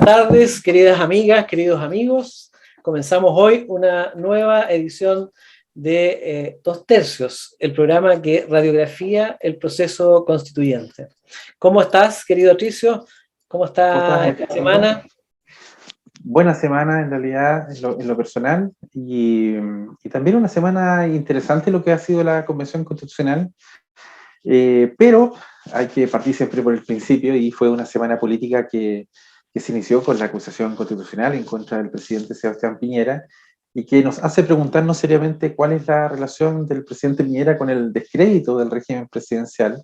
Buenas tardes, queridas amigas, queridos amigos. Comenzamos hoy una nueva edición de Dos Tercios, el programa que radiografía el proceso constituyente. ¿Cómo estás, querido Tricio? ¿Cómo ¿Cómo estás, está esta Alejandro? semana? Buena semana en realidad en lo personal y también una semana interesante lo que ha sido la Convención Constitucional, pero hay que partir siempre por el principio y fue una semana política que se inició con la acusación constitucional en contra del presidente Sebastián Piñera y que nos hace preguntarnos seriamente cuál es la relación del presidente Piñera con el descrédito del régimen presidencial,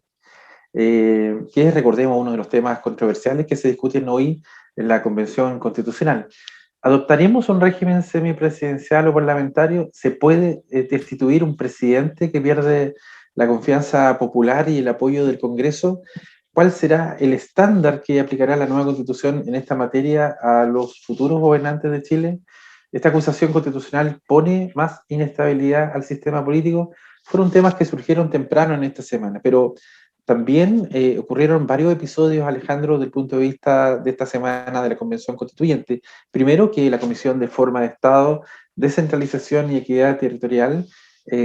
que es, recordemos, uno de los temas controversiales que se discuten hoy en la Convención Constitucional. ¿Adoptaremos un régimen semipresidencial o parlamentario? ¿Se puede destituir un presidente que pierde la confianza popular y el apoyo del Congreso? ¿Cuál será el estándar que aplicará la nueva Constitución en esta materia a los futuros gobernantes de Chile? ¿Esta acusación constitucional pone más inestabilidad al sistema político? Fueron temas que surgieron temprano en esta semana, pero también ocurrieron varios episodios, Alejandro, desde el punto de vista de esta semana de la Convención Constituyente. Primero, que la Comisión de Forma de Estado, Descentralización y Equidad Territorial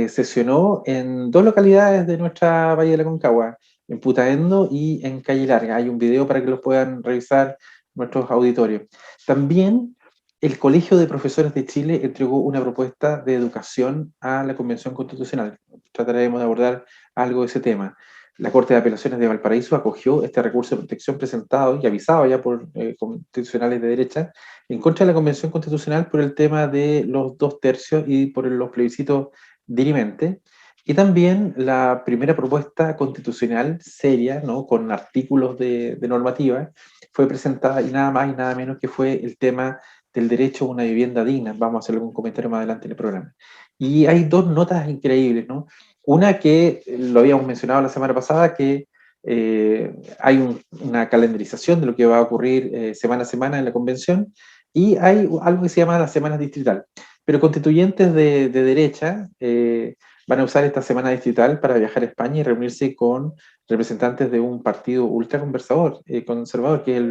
sesionó en dos localidades de nuestra Valle de la Concagua, en Putaendo y en Calle Larga. Hay un video para que lo puedan revisar nuestros auditorios. También el Colegio de Profesores de Chile entregó una propuesta de educación a la Convención Constitucional. Trataremos de abordar algo de ese tema. La Corte de Apelaciones de Valparaíso acogió este recurso de protección presentado y avisado ya por constitucionales de derecha en contra de la Convención Constitucional por el tema de los 2/3 y por los plebiscitos dirimentes. Y también la primera propuesta constitucional seria, ¿no?, con artículos de normativa, fue presentada y nada más y nada menos que fue el tema del derecho a una vivienda digna. Vamos a hacer algún comentario más adelante en el programa. Y hay dos notas increíbles, ¿no? Una que lo habíamos mencionado la semana pasada, que hay una calendarización de lo que va a ocurrir semana a semana en la convención, y hay algo que se llama las semanas distrital. Pero constituyentes de derecha van a usar esta semana distrital para viajar a España y reunirse con representantes de un partido ultraconservador, conservador, que es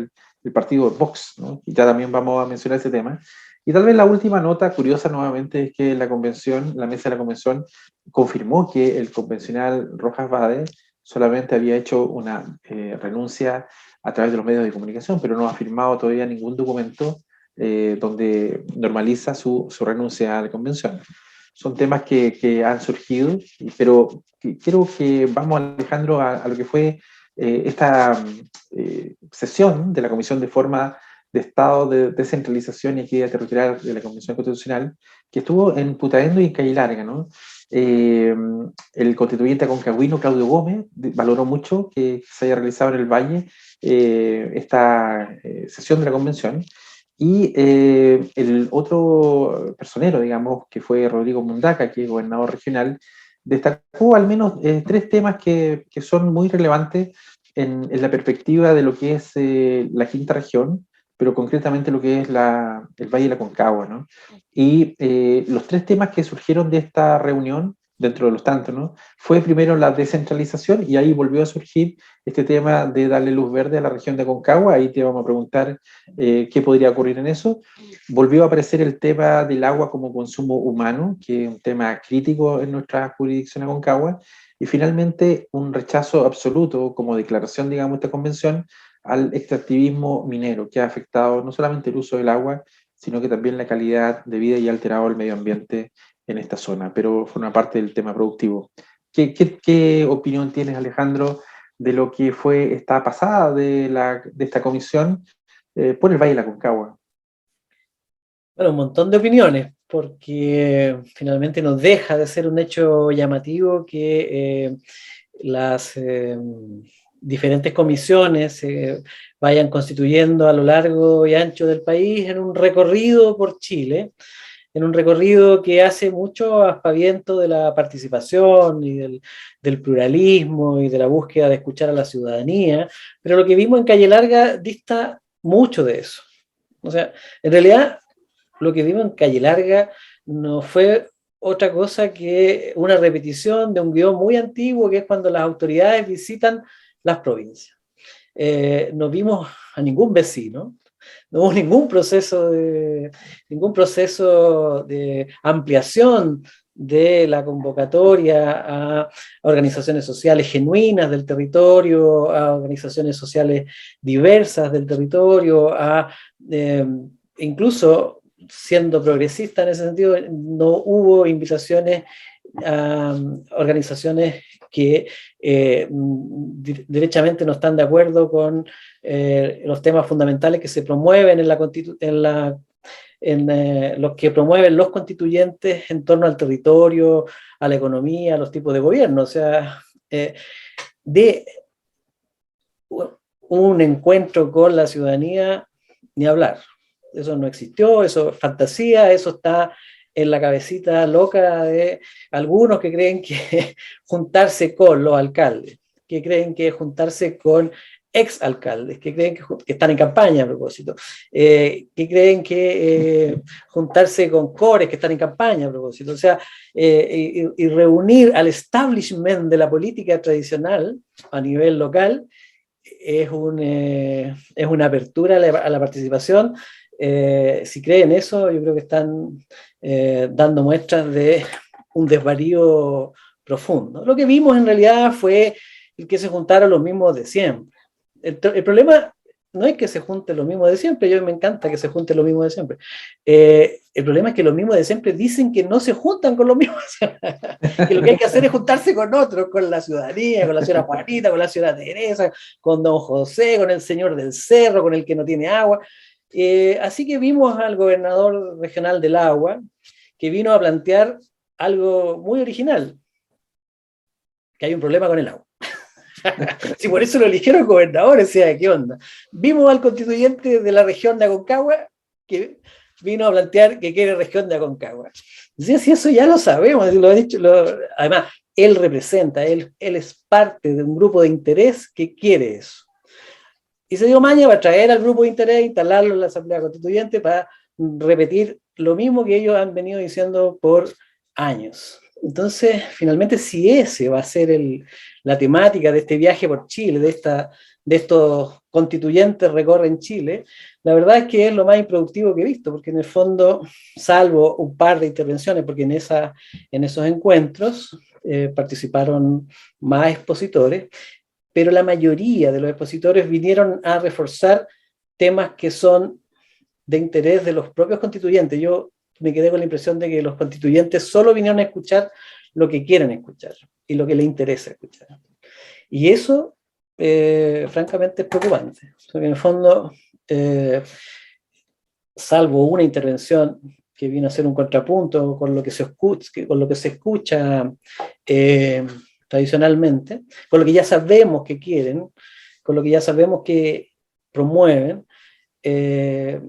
el partido Vox, ¿no? Y ya también vamos a mencionar ese tema. Y tal vez la última nota curiosa nuevamente es que la convención, la mesa de la convención, confirmó que el convencional Rojas Vade solamente había hecho una renuncia a través de los medios de comunicación, pero no ha firmado todavía ningún documento donde normaliza su renuncia a la convención. Son temas que han surgido, pero quiero que vamos, Alejandro, a lo que fue esta sesión de la Comisión de Forma de Estado de Descentralización y Equidad Territorial de la Convención Constitucional, que estuvo en Putaendo y en Calle Larga, ¿no? El constituyente aconcagüino Claudio Gómez valoró mucho que se haya realizado en el Valle esta sesión de la convención, y el otro personero, digamos, que fue Rodrigo Mundaca, que es gobernador regional, destacó al menos tres temas que son muy relevantes en la perspectiva de lo que es la quinta región, pero concretamente lo que es el Valle de la Concagua, ¿no? Y los tres temas que surgieron de esta reunión, dentro de los tantos, ¿no?, fue primero la descentralización, y ahí volvió a surgir este tema de darle luz verde a la región de Concagua. Ahí te vamos a preguntar qué podría ocurrir en eso. Volvió a aparecer el tema del agua como consumo humano, que es un tema crítico en nuestra jurisdicción Aconcagua, y finalmente un rechazo absoluto como declaración, digamos, de esta convención al extractivismo minero, que ha afectado no solamente el uso del agua, sino que también la calidad de vida y ha alterado el medio ambiente en esta zona, pero forma parte del tema productivo. ¿Qué opinión tienes, Alejandro, de lo que fue esta pasada de esta comisión por el Valle de la Concagua? Bueno, un montón de opiniones, porque finalmente nos deja de ser un hecho llamativo que las diferentes comisiones se vayan constituyendo a lo largo y ancho del país en un recorrido por Chile, en un recorrido que hace mucho aspaviento de la participación y del pluralismo y de la búsqueda de escuchar a la ciudadanía, pero lo que vimos en Calle Larga dista mucho de eso. O sea, en realidad lo que vimos en Calle Larga no fue otra cosa que una repetición de un guión muy antiguo, que es cuando las autoridades visitan las provincias. No vimos a ningún vecino, No hubo ningún proceso de ampliación de la convocatoria a organizaciones sociales genuinas del territorio, a organizaciones sociales diversas del territorio, incluso siendo progresista en ese sentido, no hubo invitaciones a organizaciones que derechamente no están de acuerdo con los temas fundamentales que se promueven en los que promueven los constituyentes en torno al territorio, a la economía, a los tipos de gobierno. O sea, de un encuentro con la ciudadanía, ni hablar. Eso no existió, eso es fantasía, eso está en la cabecita loca de algunos que creen que juntarse con los alcaldes, que creen que juntarse con exalcaldes, que creen que están en campaña a propósito, que creen que juntarse con cores que están en campaña a propósito, o sea, y reunir al establishment de la política tradicional a nivel local es una apertura a la participación. Si creen eso, yo creo que están dando muestras de un desvarío profundo. Lo que vimos en realidad fue que se juntaron los mismos de siempre. El problema no es que se junten los mismos de siempre, yo me encanta que se junten los mismos de siempre. El problema es que los mismos de siempre dicen que no se juntan con los mismos de siempre, que lo que hay que hacer es juntarse con otros, con la ciudadanía, con la señora Juanita, con la señora Teresa, con don José, con el señor del cerro, con el que no tiene agua. Así que vimos al gobernador regional del agua, que vino a plantear algo muy original, que hay un problema con el agua. Si por eso lo eligieron gobernador, o sea, ¿qué onda? Vimos al constituyente de la región de Aconcagua que vino a plantear que quiere región de Aconcagua. Si eso ya lo sabemos, lo ha dicho, además, él representa, él es parte de un grupo de interés que quiere eso. Y se dio maña para traer al grupo de interés, instalarlo en la Asamblea Constituyente para repetir lo mismo que ellos han venido diciendo por años. Entonces, finalmente, si ese va a ser la temática de este viaje por Chile, de estos constituyentes recorren Chile, la verdad es que es lo más improductivo que he visto, porque en el fondo, salvo un par de intervenciones, porque en esos encuentros participaron más expositores, pero la mayoría de los expositores vinieron a reforzar temas que son de interés de los propios constituyentes. Yo me quedé con la impresión de que los constituyentes solo vinieron a escuchar lo que quieren escuchar y lo que les interesa escuchar. Y eso, francamente, es preocupante. Porque en el fondo, salvo una intervención que vino a ser un contrapunto con lo que se escucha tradicionalmente, con lo que ya sabemos que quieren, con lo que ya sabemos que promueven, esta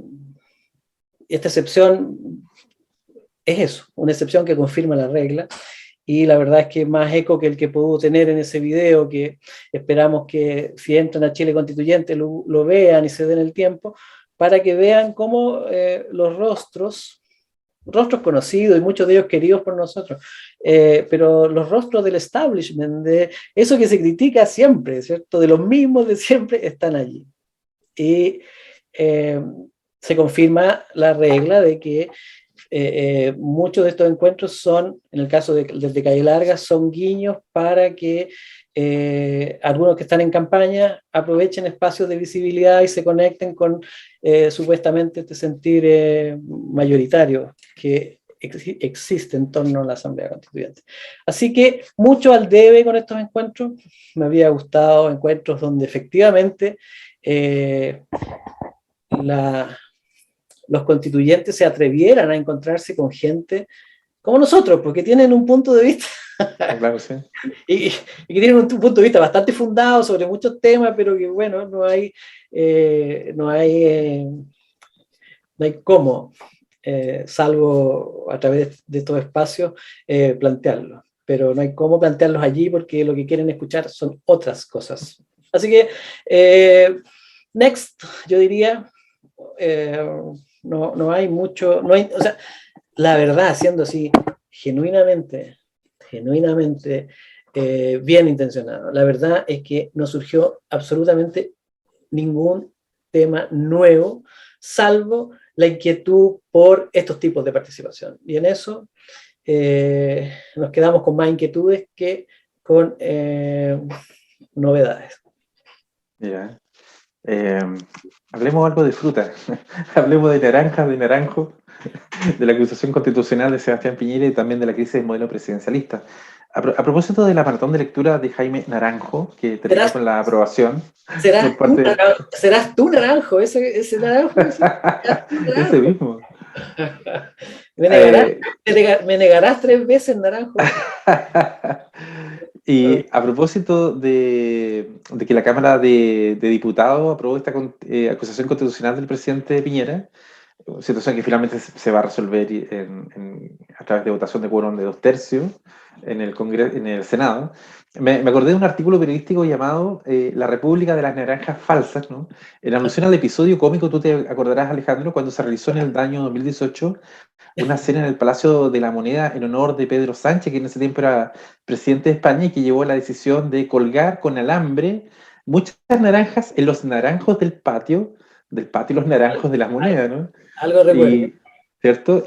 excepción es eso, una excepción que confirma la regla, y la verdad es que más eco que el que puedo tener en ese video, que esperamos que si entran a Chile Constituyente lo vean y se den el tiempo, para que vean cómo los rostros conocidos y muchos de ellos queridos por nosotros, pero los rostros del establishment, de eso que se critica siempre, ¿cierto? De los mismos de siempre, están allí. Y se confirma la regla de que muchos de estos encuentros son, en el caso de Calle Larga, son guiños para que algunos que están en campaña aprovechen espacios de visibilidad y se conecten con supuestamente este sentir mayoritario que existe en torno a la Asamblea Constituyente. Así que mucho al debe con estos encuentros. Me había gustado encuentros donde efectivamente los constituyentes se atrevieran a encontrarse con gente como nosotros, porque tienen un punto de vista claro, sí. y que tienen un punto de vista bastante fundado sobre muchos temas, pero que bueno, no hay cómo, salvo a través de estos espacios, plantearlos. Pero no hay cómo plantearlos allí porque lo que quieren escuchar son otras cosas. Así que, next, yo diría, no hay mucho, o sea, la verdad, siendo así, genuinamente bien intencionado, la verdad es que no surgió absolutamente ningún tema nuevo, salvo la inquietud por estos tipos de participación. Y en eso nos quedamos con más inquietudes que con novedades. Ya. Hablemos algo de fruta. Hablemos de naranjas, de naranjo, de la acusación constitucional de Sebastián Piñera y también de la crisis del modelo presidencialista. A propósito de la maratón de lectura de Jaime Naranjo, que terminó con la aprobación por parte de... ¿Serás tú, Naranjo? Ese Naranjo. Ese mismo. Me negarás 3 veces, Naranjo. Y a propósito de que la Cámara de Diputados aprobó esta acusación constitucional del presidente Piñera, situación que finalmente se va a resolver a través de votación de quórum de 2/3 en el Congreso, en el Senado. Me acordé de un artículo periodístico llamado La República de las Naranjas Falsas, ¿no? En alusión al episodio cómico, tú te acordarás, Alejandro, cuando se realizó en el año 2018 una cena en el Palacio de la Moneda en honor de Pedro Sánchez, que en ese tiempo era presidente de España y que llevó la decisión de colgar con alambre muchas naranjas en los naranjos del patio y los naranjos de las monedas, ¿no? Algo recuerdo. ¿Cierto?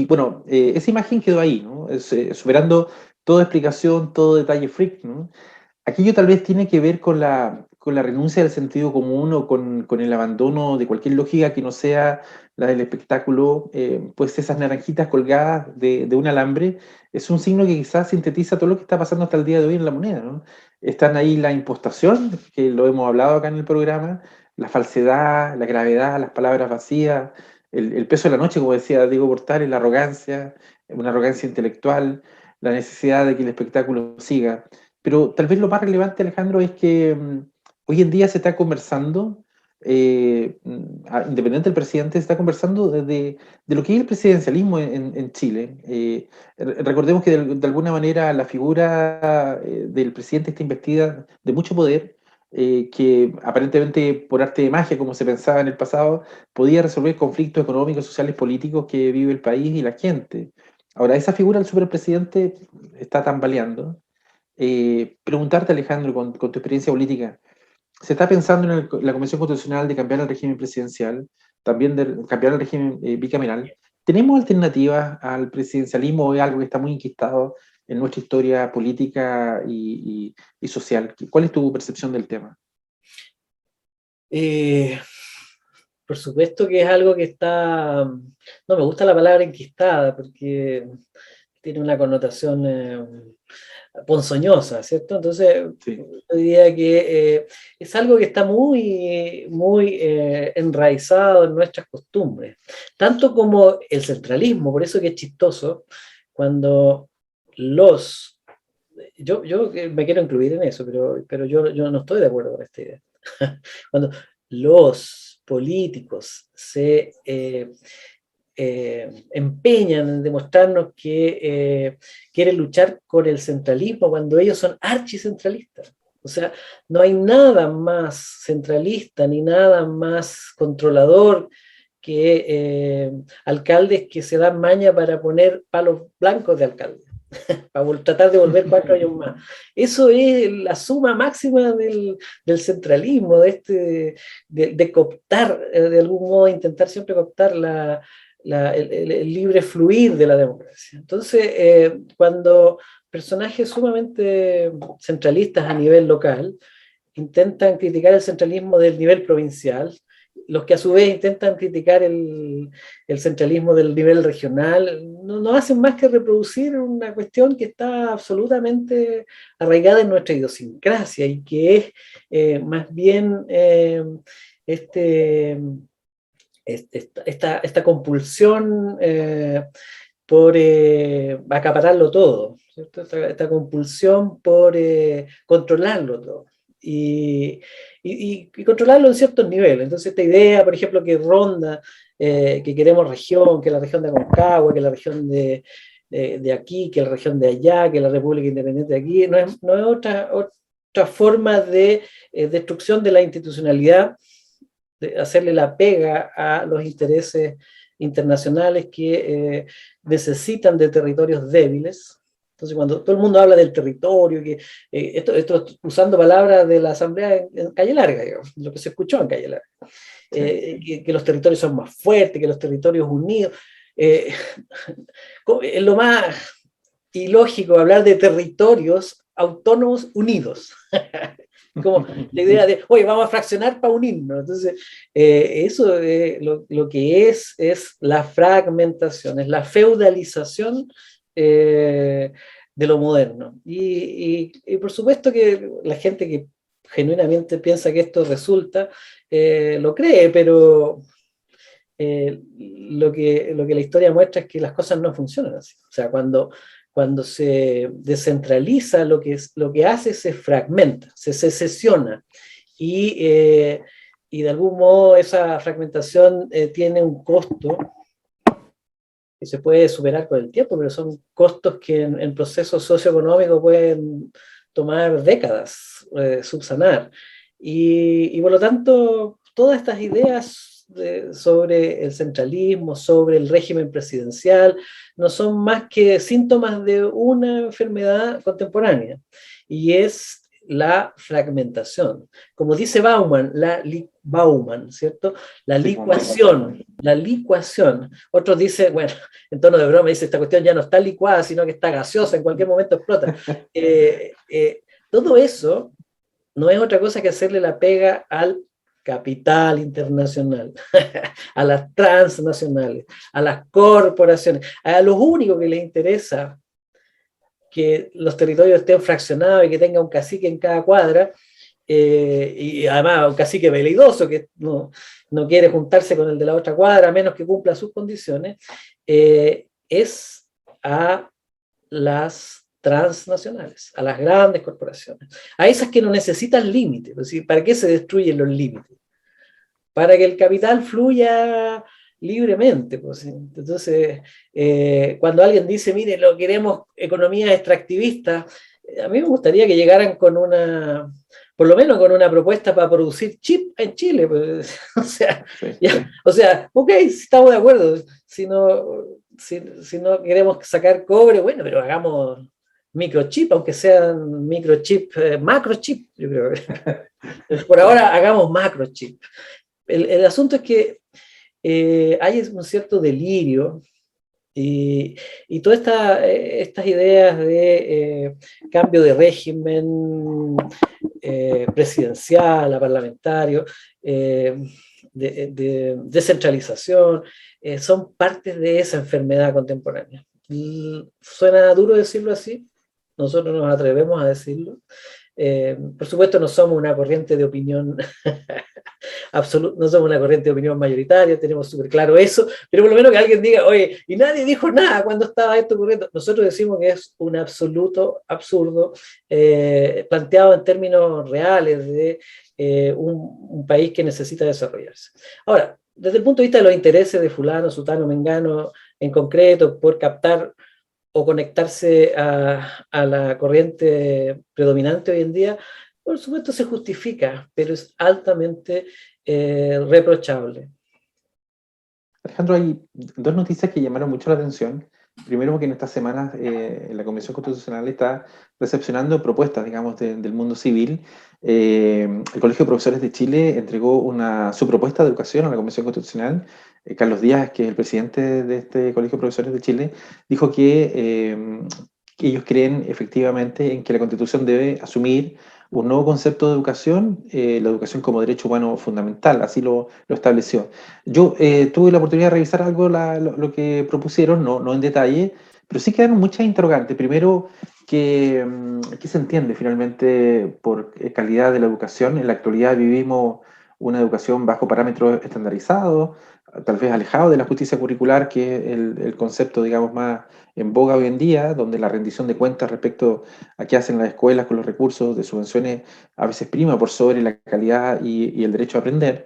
Bueno, esa imagen quedó ahí, ¿no? Superando toda explicación, todo detalle freak, ¿no? Aquello tal vez tiene que ver con la renuncia del sentido común o con el abandono de cualquier lógica que no sea la del espectáculo, pues esas naranjitas colgadas de un alambre es un signo que quizás sintetiza todo lo que está pasando hasta el día de hoy en la moneda, ¿no? Están ahí la impostación, que lo hemos hablado acá en el programa, la falsedad, la gravedad, las palabras vacías, el peso de la noche, como decía Diego Portales, la arrogancia, una arrogancia intelectual, la necesidad de que el espectáculo siga. Pero tal vez lo más relevante, Alejandro, es que hoy en día se está conversando, independiente del presidente, se está conversando de lo que es el presidencialismo en Chile. Recordemos que de alguna manera la figura del presidente está investida de mucho poder, que aparentemente por arte de magia, como se pensaba en el pasado, podía resolver conflictos económicos, sociales, políticos que vive el país y la gente. Ahora, esa figura del superpresidente está tambaleando. Preguntarte, Alejandro, con tu experiencia política, ¿se está pensando en la Convención Constitucional de cambiar el régimen presidencial, también de cambiar el régimen bicameral? ¿Tenemos alternativas al presidencialismo o es algo que está muy inquistado en nuestra historia política y social? ¿Cuál es tu percepción del tema? Por supuesto que es algo que está, no me gusta la palabra enquistada porque tiene una connotación ponzoñosa, ¿cierto? Entonces, Sí. yo diría que es algo que está muy, muy enraizado en nuestras costumbres, tanto como el centralismo, por eso que es chistoso, cuando yo me quiero incluir en eso, pero yo no estoy de acuerdo con esta idea. Cuando los políticos se empeñan en demostrarnos que quieren luchar con el centralismo cuando ellos son archicentralistas. O sea, no hay nada más centralista ni nada más controlador que alcaldes que se dan maña para poner palos blancos de alcalde, para tratar de volver 4 años más. Eso es la suma máxima del centralismo, de cooptar, de algún modo intentar siempre cooptar el libre fluir de la democracia. Entonces, cuando personajes sumamente centralistas a nivel local intentan criticar el centralismo del nivel provincial, los que a su vez intentan criticar el centralismo del nivel regional, no hacen más que reproducir una cuestión que está absolutamente arraigada en nuestra idiosincrasia y que es más bien esta compulsión por acapararlo todo, ¿cierto? Esta compulsión por controlarlo todo. Y controlarlo en ciertos niveles. Entonces, esta idea, por ejemplo, que ronda, que queremos región, que la región de Aconcagua, que la región de aquí, que la región de allá, que la República Independiente de aquí, no es otra forma de destrucción de la institucionalidad, de hacerle la pega a los intereses internacionales que necesitan de territorios débiles. Entonces, cuando todo el mundo habla del territorio, que esto usando palabras de la Asamblea en Calle Larga, digamos, lo que se escuchó en Calle Larga, que los territorios son más fuertes, que los territorios unidos. Es lo más ilógico hablar de territorios autónomos unidos. Como la idea de, oye, vamos a fraccionar para unirnos. Entonces, eso lo que es la fragmentación, es la feudalización de lo moderno. Y por supuesto que la gente que genuinamente piensa que esto resulta, lo cree, pero lo que la historia muestra es que las cosas no funcionan así. O sea, cuando se descentraliza, lo que hace se fragmenta, se secesiona. Y de algún modo esa fragmentación tiene un costo que se puede superar con el tiempo, pero son costos que en procesos socioeconómicos pueden tomar décadas subsanar. Y por lo tanto, todas estas ideas sobre el centralismo, sobre el régimen presidencial, no son más que síntomas de una enfermedad contemporánea, y es la fragmentación. Como dice Bauman, Bauman, ¿cierto? La licuación. Otros dicen, bueno, en tono de broma, dice, esta cuestión ya no está licuada, sino que está gaseosa, en cualquier momento explota. Todo eso no es otra cosa que hacerle la pega al capital internacional, a las transnacionales, a las corporaciones, a los únicos que les interesa que los territorios estén fraccionados y que tenga un cacique en cada cuadra, y además un cacique veleidoso que no quiere juntarse con el de la otra cuadra a menos que cumpla sus condiciones, es a las transnacionales, a las grandes corporaciones, a esas que no necesitan límites. ¿Para qué se destruyen los límites? Para que el capital fluya libremente. Pues. Entonces, cuando alguien dice, mire, lo queremos economía extractivista, a mí me gustaría que llegaran con por lo menos con una propuesta para producir chip en Chile. Pues. O sea, ok, estamos de acuerdo. Si no queremos sacar cobre, bueno, pero hagamos microchip, aunque sean microchip, macrochip, yo creo. Por ahora hagamos macrochip. El asunto es que hay un cierto delirio y todas estas ideas de cambio de régimen presidencial a parlamentario, de descentralización, son partes de esa enfermedad contemporánea. Suena duro decirlo así, nosotros nos atrevemos a decirlo. Por supuesto no somos una corriente de opinión no somos una corriente de opinión mayoritaria, tenemos súper claro eso, pero por lo menos que alguien diga, oye, y nadie dijo nada cuando estaba esto ocurriendo. Nosotros decimos que es un absoluto absurdo, planteado en términos reales de un país que necesita desarrollarse. Ahora, desde el punto de vista de los intereses de fulano, sutano, mengano, en concreto, por captar o conectarse a la corriente predominante hoy en día, por supuesto se justifica, pero es altamente reprochable. Alejandro, hay dos noticias que llamaron mucho la atención. Primero, porque en estas semanas la Convención Constitucional está recepcionando propuestas, digamos, del mundo civil. El Colegio de Profesores de Chile entregó su propuesta de educación a la Convención Constitucional. Carlos Díaz, que es el presidente de este Colegio de Profesores de Chile, dijo que ellos creen efectivamente en que la Constitución debe asumir un nuevo concepto de educación, la educación como derecho humano fundamental, así lo estableció. Yo tuve la oportunidad de revisar algo lo que propusieron, no en detalle, pero sí quedaron muchas interrogantes. Primero, ¿qué se entiende finalmente por calidad de la educación? En la actualidad vivimos una educación bajo parámetros estandarizados, tal vez alejado de la justicia curricular, que es el concepto, digamos, más en boga hoy en día, donde la rendición de cuentas respecto a qué hacen las escuelas con los recursos de subvenciones a veces prima por sobre la calidad y el derecho a aprender.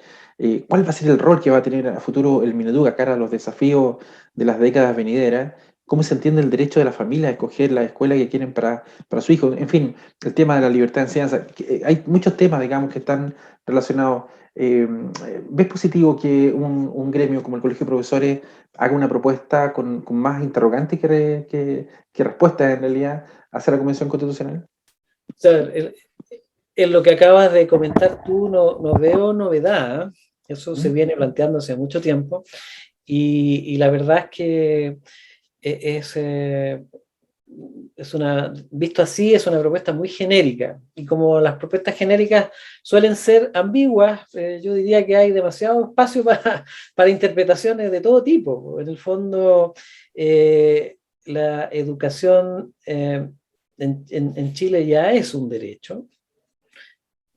¿Cuál va a ser el rol que va a tener a futuro el Mineduc a cara a los desafíos de las décadas venideras? ¿Cómo se entiende el derecho de la familia a escoger la escuela que quieren para su hijo? En fin, el tema de la libertad de enseñanza. Hay muchos temas, digamos, que están relacionados. ¿Ves positivo que un gremio como el Colegio de Profesores haga una propuesta con más interrogantes que respuestas en realidad hacia la Convención Constitucional? O sea, en lo que acabas de comentar tú no veo novedad, ¿eh? Eso se ¿Mm? viene planteando hace mucho tiempo y la verdad es que es, visto así, es una propuesta muy genérica. Y como las propuestas genéricas suelen ser ambiguas, yo diría que hay demasiado espacio para interpretaciones de todo tipo. En el fondo, la educación en Chile ya es un derecho.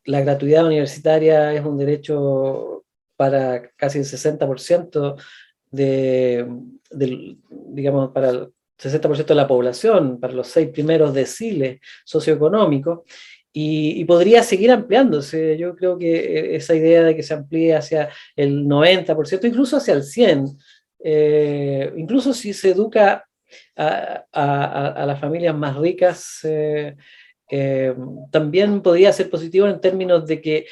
La gratuidad universitaria es un derecho para casi el 60% de, digamos, para el 60% de la población, para los 6 primeros deciles socioeconómicos, y podría seguir ampliándose. Yo creo que esa idea de que se amplíe hacia el 90%, incluso hacia el 100%, incluso si se educa a las familias más ricas, eh, también podría ser positivo en términos de que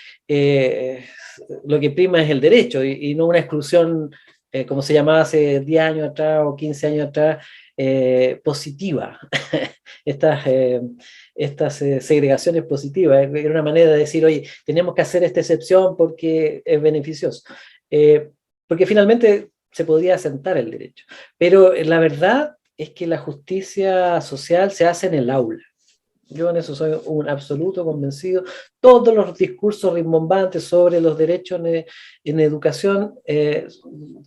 lo que prima es el derecho y no una exclusión, como se llamaba hace 10 años atrás o 15 años atrás, positiva. estas segregaciones positivas. Era una manera de decir, oye, tenemos que hacer esta excepción porque es beneficioso. Porque finalmente se podría asentar el derecho. Pero la verdad es que la justicia social se hace en el aula. Yo en eso soy un absoluto convencido. Todos los discursos rimbombantes sobre los derechos en educación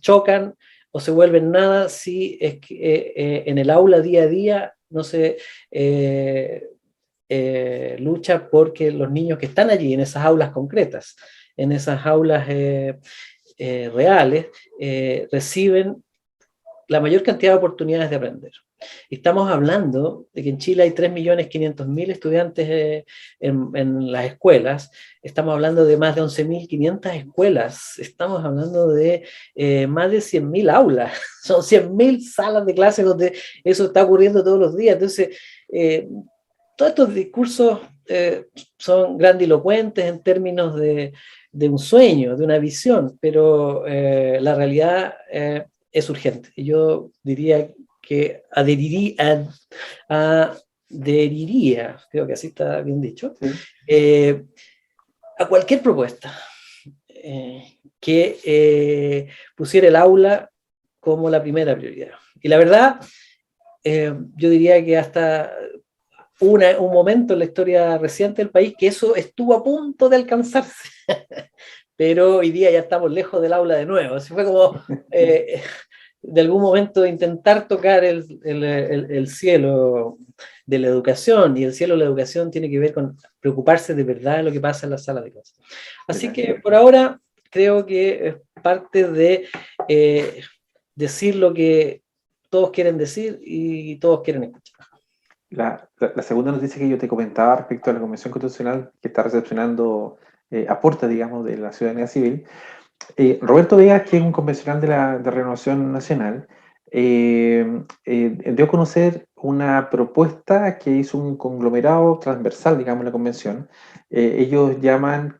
chocan o se vuelven nada si es que en el aula día a día no se lucha porque los niños que están allí, en esas aulas concretas, en esas aulas reales, reciben la mayor cantidad de oportunidades de aprender. Estamos hablando de que en Chile hay 3.500.000 estudiantes en las escuelas, estamos hablando de más de 11.500 escuelas, estamos hablando de más de 100.000 aulas, son 100.000 salas de clase donde eso está ocurriendo todos los días. Entonces, todos estos discursos son grandilocuentes en términos de un sueño, de una visión, pero la realidad es urgente. Y yo diría que adheriría, creo que así está bien dicho, Sí. a cualquier propuesta que pusiera el aula como la primera prioridad. Y la verdad, yo diría que hasta un momento en la historia reciente del país que eso estuvo a punto de alcanzarse, pero hoy día ya estamos lejos del aula de nuevo. Así fue como de algún momento intentar tocar el cielo de la educación, y el cielo de la educación tiene que ver con preocuparse de verdad de lo que pasa en la sala de clase. Así que por ahora creo que es parte de decir lo que todos quieren decir y todos quieren escuchar. La segunda noticia que yo te comentaba respecto a la Convención Constitucional que está recepcionando aportes, digamos, de la ciudadanía civil. Roberto Vegas, que es un convencional de Renovación Nacional, dio a conocer una propuesta que hizo un conglomerado transversal, digamos, la convención. Ellos llaman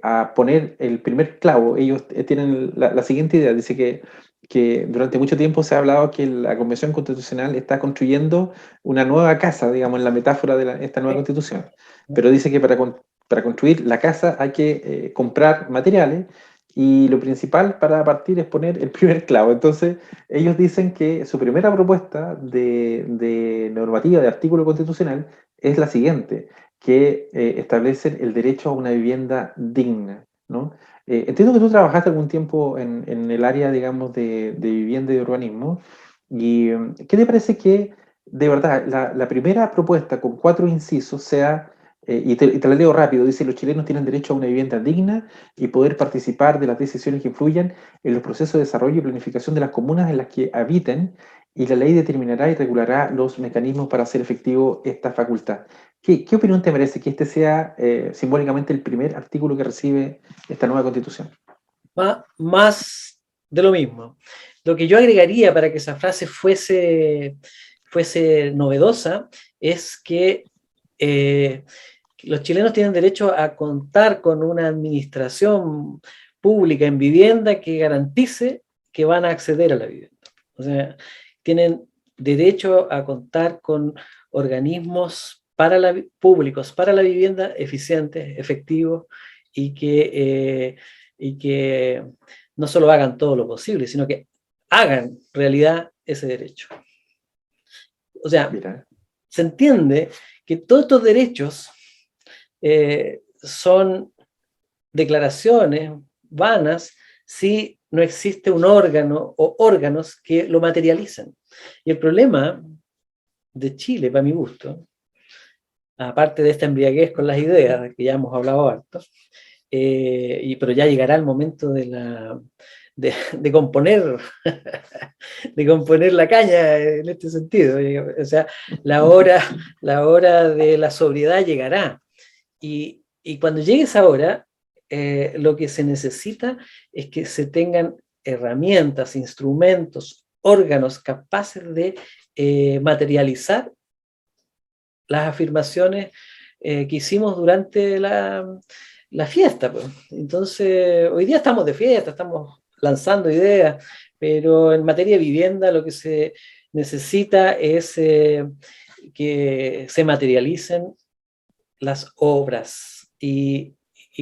a poner el primer clavo. Ellos tienen la siguiente idea. Dice que durante mucho tiempo se ha hablado que la Convención Constitucional está construyendo una nueva casa, digamos, en la metáfora de esta nueva constitución. Pero dice que para construir la casa hay que comprar materiales y lo principal para partir es poner el primer clavo. Entonces, ellos dicen que su primera propuesta de normativa, de artículo constitucional, es la siguiente, que establecen el derecho a una vivienda digna, ¿no? Entiendo que tú trabajaste algún tiempo en el área, digamos, de vivienda y de urbanismo. ¿Y qué te parece que, de verdad, la primera propuesta con 4 incisos sea, y te la leo rápido, dice: los chilenos tienen derecho a una vivienda digna y poder participar de las decisiones que influyan en los procesos de desarrollo y planificación de las comunas en las que habiten, y la ley determinará y regulará los mecanismos para hacer efectivo esta facultad? ¿Qué opinión te merece que este sea simbólicamente el primer artículo que recibe esta nueva constitución? Más de lo mismo. Lo que yo agregaría para que esa frase fuese novedosa es que los chilenos tienen derecho a contar con una administración pública en vivienda que garantice que van a acceder a la vivienda. O sea, tienen derecho a contar con organismos públicos para la vivienda eficientes, efectivos, y que no solo hagan todo lo posible, sino que hagan realidad ese derecho. O sea, mira, se entiende que todos estos derechos son declaraciones vanas si no existe un órgano o órganos que lo materialicen. Y el problema de Chile, para mi gusto, aparte de esta embriaguez con las ideas, que ya hemos hablado harto, pero ya llegará el momento de componer de componer la caña en este sentido. O sea, la hora de la sobriedad llegará. Y cuando llegue esa hora, lo que se necesita es que se tengan herramientas, instrumentos, órganos capaces de materializar las afirmaciones que hicimos durante la fiesta. Pues. Entonces, hoy día estamos de fiesta, estamos lanzando ideas, pero en materia de vivienda lo que se necesita es que se materialicen las obras. Y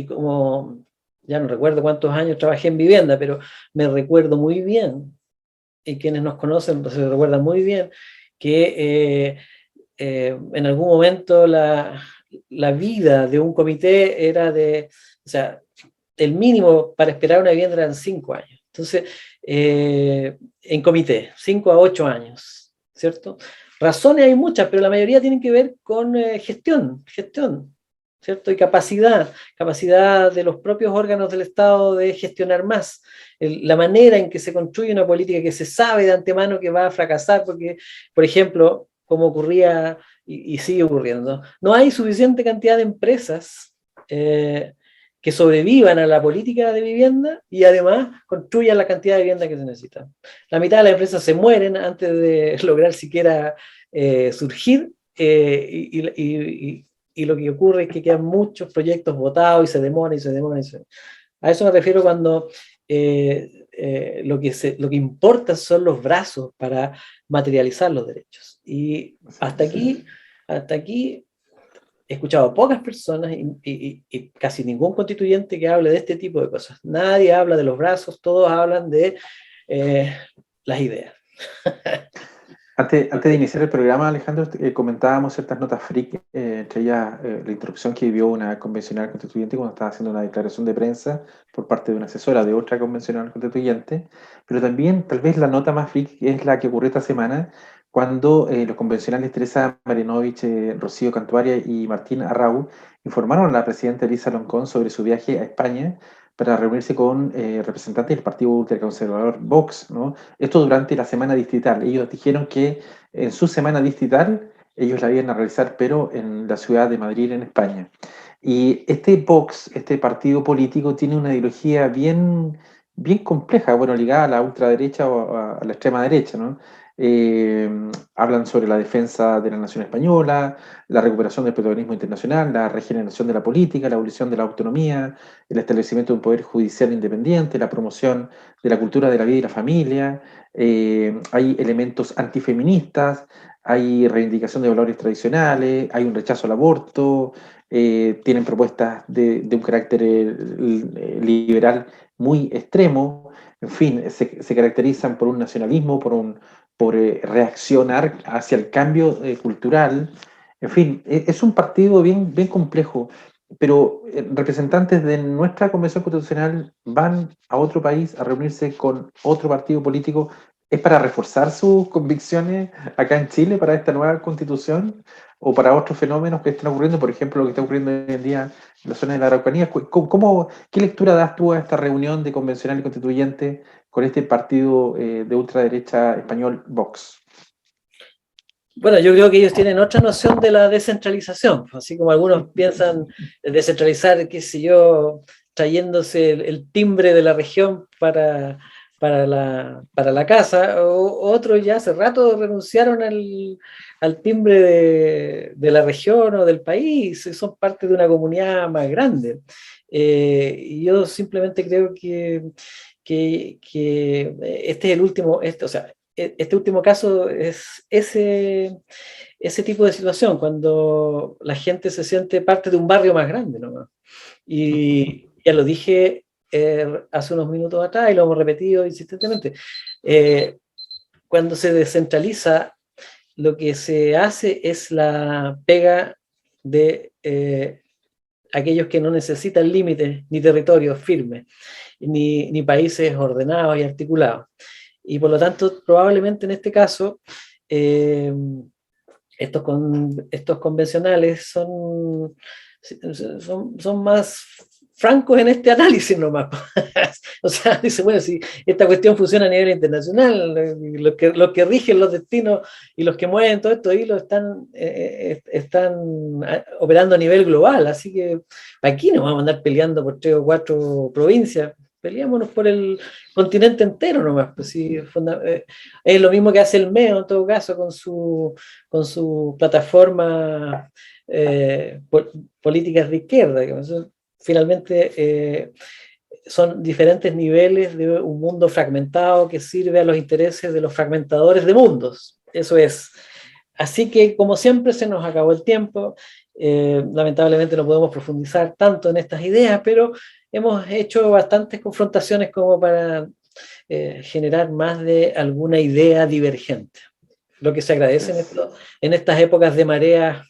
como ya no recuerdo cuántos años trabajé en vivienda, pero me recuerdo muy bien, y quienes nos conocen pues, se recuerdan muy bien, que en algún momento la vida de un comité era o sea, el mínimo para esperar una vivienda eran 5 años. Entonces, en comité, 5 a 8 años, ¿cierto? Razones hay muchas, pero la mayoría tienen que ver con gestión, ¿cierto? Y capacidad de los propios órganos del Estado de gestionar más. La manera en que se construye una política que se sabe de antemano que va a fracasar, porque, por ejemplo, como ocurría y sigue ocurriendo, no hay suficiente cantidad de empresas que sobrevivan a la política de vivienda y además construyan la cantidad de vivienda que se necesita. La mitad de las empresas se mueren antes de lograr siquiera surgir y lo que ocurre es que quedan muchos proyectos votados y se demoran. A eso me refiero cuando lo que importa son los brazos para materializar los derechos. Y hasta aquí he escuchado a pocas personas y casi ningún constituyente que hable de este tipo de cosas. Nadie habla de los brazos, todos hablan de las ideas. Antes de iniciar el programa, Alejandro, comentábamos ciertas notas freak, entre ellas la interrupción que vivió una convencional constituyente cuando estaba haciendo una declaración de prensa por parte de una asesora de otra convencional constituyente, pero también tal vez la nota más freak es la que ocurrió esta semana cuando los convencionales Teresa Marinovich, Rocío Cantuaria y Martín Arrau informaron a la presidenta Elisa Loncón sobre su viaje a España para reunirse con representantes del partido ultraconservador Vox, ¿no? Esto durante la semana distrital. Ellos dijeron que en su semana distrital ellos la iban a realizar, pero en la ciudad de Madrid, en España. Y este Vox, este partido político, tiene una ideología bien compleja, bueno, ligada a la ultraderecha o a la extrema derecha, ¿no? Hablan sobre la defensa de la nación española, la recuperación del protagonismo internacional, la regeneración de la política, la abolición de la autonomía, el establecimiento de un poder judicial independiente, la promoción de la cultura de la vida y la familia, hay elementos antifeministas, hay reivindicación de valores tradicionales, hay un rechazo al aborto, tienen propuestas de un carácter liberal muy extremo, en fin, se caracterizan por un nacionalismo, por reaccionar hacia el cambio cultural. En fin, es un partido bien complejo, pero representantes de nuestra Convención Constitucional van a otro país a reunirse con otro partido político. ¿Es para reforzar sus convicciones acá en Chile para esta nueva constitución o para otros fenómenos que están ocurriendo, por ejemplo, lo que está ocurriendo hoy en día en la zona de la Araucanía? ¿Qué lectura das tú a esta reunión de convencional y constituyente con este partido de ultraderecha español, Vox? Bueno, yo creo que ellos tienen otra noción de la descentralización, así como algunos piensan descentralizar, qué sé yo, trayéndose el timbre de la región para para la casa, otros ya hace rato renunciaron al timbre de la región o del país, son parte de una comunidad más grande. Y yo simplemente creo que este es el último, o sea, este último caso es ese tipo de situación, cuando la gente se siente parte de un barrio más grande, ¿no? Y ya lo dije hace unos minutos atrás y lo hemos repetido insistentemente. Cuando se descentraliza, lo que se hace es la pega de aquellos que no necesitan límites ni territorios firmes, ni países ordenados y articulados. Y por lo tanto, probablemente en este caso, eh, estos convencionales son más francos en este análisis nomás. O sea, dice, bueno, si esta cuestión funciona a nivel internacional, los que rigen los destinos y los que mueven todo esto hilos están operando a nivel global, así que aquí nos vamos a andar peleando por 3 o 4 provincias, peleémonos por el continente entero nomás, pues sí, es lo mismo que hace el MEO en todo caso con su plataforma políticas de izquierda, digamos. Finalmente son diferentes niveles de un mundo fragmentado que sirve a los intereses de los fragmentadores de mundos. Eso es. Así que, como siempre, se nos acabó el tiempo. Lamentablemente no podemos profundizar tanto en estas ideas, pero hemos hecho bastantes confrontaciones como para generar más de alguna idea divergente. Lo que se agradece en estas épocas de mareas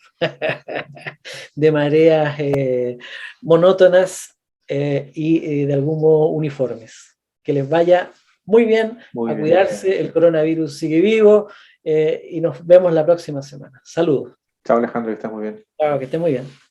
monótonas y de algún modo uniformes. Que les vaya muy bien, Muy a bien. cuidarse, el coronavirus sigue vivo y nos vemos la próxima semana. Saludos. Chao Alejandro, que estás muy bien. Chao, que esté muy bien.